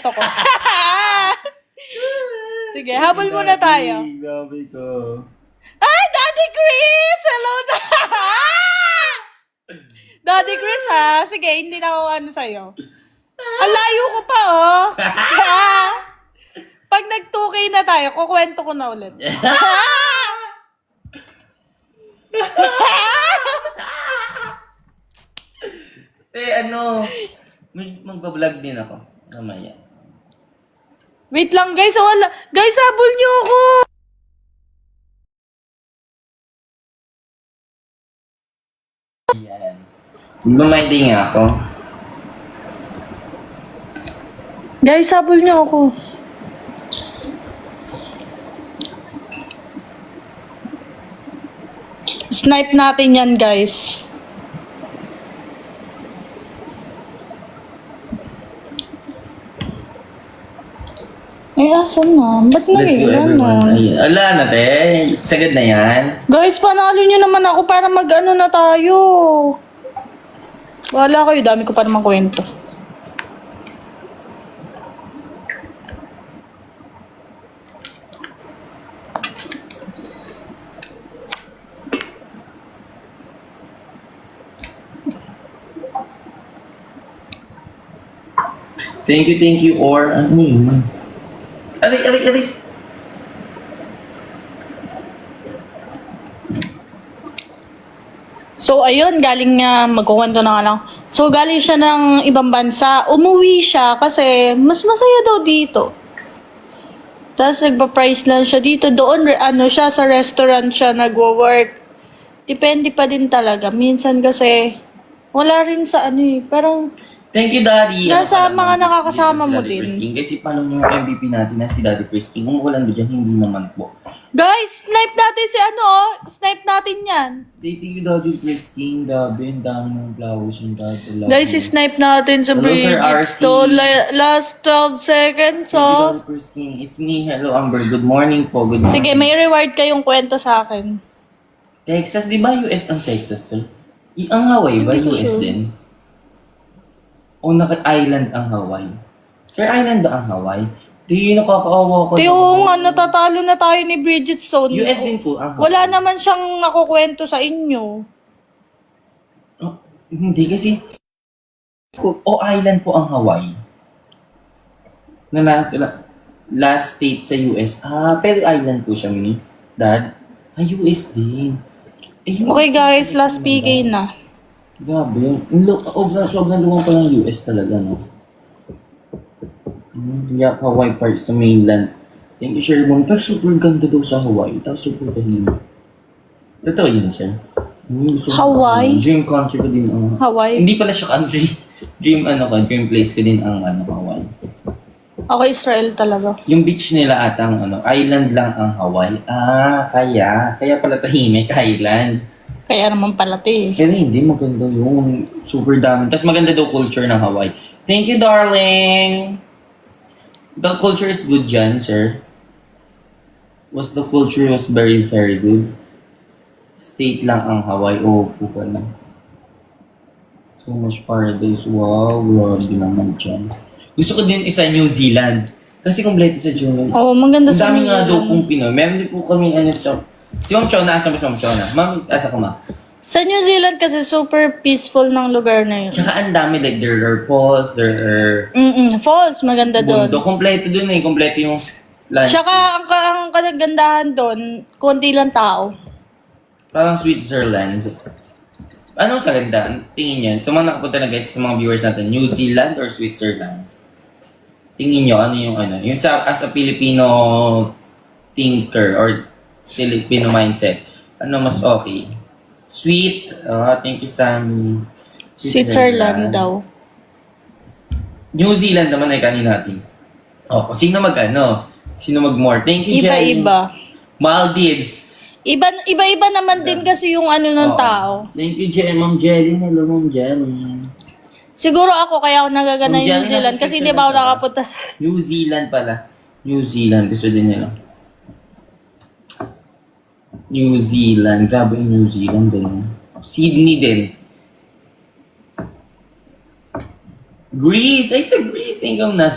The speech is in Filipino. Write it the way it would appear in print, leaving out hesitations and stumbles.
kwento ko. Sige, habol muna tayo. Gabi ko. Ay, Daddy Chris! Hello na! Daddy Chris, ha? Sige, hindi na ako ano sa'yo. Ang layo ko pa, oh. Pag nag-2K na tayo, kukwento ko na ulit. Magbablog din ako. Mamaya. Wait lang, guys. Wala. Guys, habol niyo ako. Yan. Magmaminding nga ako. Guys, habol niyo ako. Snipe natin yan, guys. Ay, asan na? Ba't Let's go nailan na? everyone. Ayun. Ala na, te. Sagad na yan. Guys, panalo nyo naman ako para mag-ano na tayo. Wala kayo, dami ko pa naman kwento. Thank you, or ano yun? Aray. So, ayun, galing nga, magkukwento na nga lang. So, galing siya ng ibang bansa. Umuwi siya kasi mas masaya daw dito. Tapos, nagpa-price lang siya dito. Doon, ano siya, sa restaurant siya nagwo-work. Depende pa din talaga. Minsan kasi, wala rin sa ano eh. Parang, Thank you, Daddy. Nasa Ano mga ka naman? nakakasama Dito si mo Daddy din. Prisking. Kasi paano yung MVP natin na si Daddy Prisking? Umuulan ba dyan? Hindi naman po. guys, snipe natin si ano, oh. Snipe natin yan. Thank you, Daddy Prisking. Ang dami ng flowers yung Daddy. Guys, snipe natin sa Hello, Sir Bridget. RC. So, last 12 seconds, Thank you, oh. Daddy Prisking. It's me. Hello, Amber. Good morning po. Good morning. Sige, may reward kayong kwento sa akin. Texas, di ba US ang Texas, sir? Ang Hawaii ba Hindi ko US sure. din? O naka-island ang Hawaii? Sir, island ba ang Hawaii? Di, nakakaawa ko. Tiyo nga, natatalo na tayo ni Bridget Stone. US din po ang Hawaii. Wala naman siyang nakukwento sa inyo. Oh, hindi kasi... O island po ang Hawaii. Na last state sa US. Pero island po siya, mini. Dad? US din. US Okay din guys, talaga last naman, PK Dad. na. Grabe. Sobrang luwang pa ng US talaga, no? Yeah, Hawaii parts sa mainland. Thank you, Sherman. Pero super ganda daw sa Hawaii. Tapos super tahimik. Totoo yun, sir. Hawaii? Dream country ko din ang... Hawaii. Hindi pala siya country. Dream place ko din ang Hawaii. Ako Israel talaga. Yung beach nila ata ang island lang ang Hawaii. Kaya pala tahimik, island. Kaya naman pala eh. Pero hindi, maganda yung super dami. Tapos maganda daw culture ng Hawaii. Thank you, darling! The culture is good dyan, sir. The culture was very, very good. State lang ang Hawaii. Po pala. So much paradise. Wow, grabe naman dyan. Gusto ko din isa New Zealand. Kasi kompleto sa New Zealand. Oo, maganda Ang sa dami New nga daw Zealand. kung Pinoy. Meron din po kami siya. Si Ma'am Chona, asa ba si Ma'am Chona? Ma'am, asa ka ma? Sa New Zealand kasi super peaceful ng lugar na yun. Tsaka ang dami, like, there are falls, there are Falls, maganda doon. bundo. Kompleto dun eh. Kompleto yung land. Tsaka ang kagandahan doon, konti lang tao. Parang Switzerland. Anong sa ganda? Tingin niyo. Sa mga nakapunta na guys, sa mga viewers natin, New Zealand or Switzerland? Tingin niyo, ano yung Yung as a Filipino thinker or Filipino mindset, ano mas okay? Sweet. Thank you, Sammy. Switzerland daw. New Zealand naman ay kanin natin. Sino Sino mag-more? Thank you, Jenny. Iba-iba. Maldives. Iba-iba naman din kasi yung ano ng tao. Thank you, Ma'am Jelly. Hello, Ma'am Jelly. Siguro ako kaya ako nagagana Kung yung dyan New Zealand nasa kasi hindi ba ako Switzerland ka ba? nakapunta sa... New Zealand pala. New Zealand. Gusto din nila. New Zealand. Grabe yung New Zealand din. Sydney din. Greece. Ay, sa Greece. Tingnan mo na.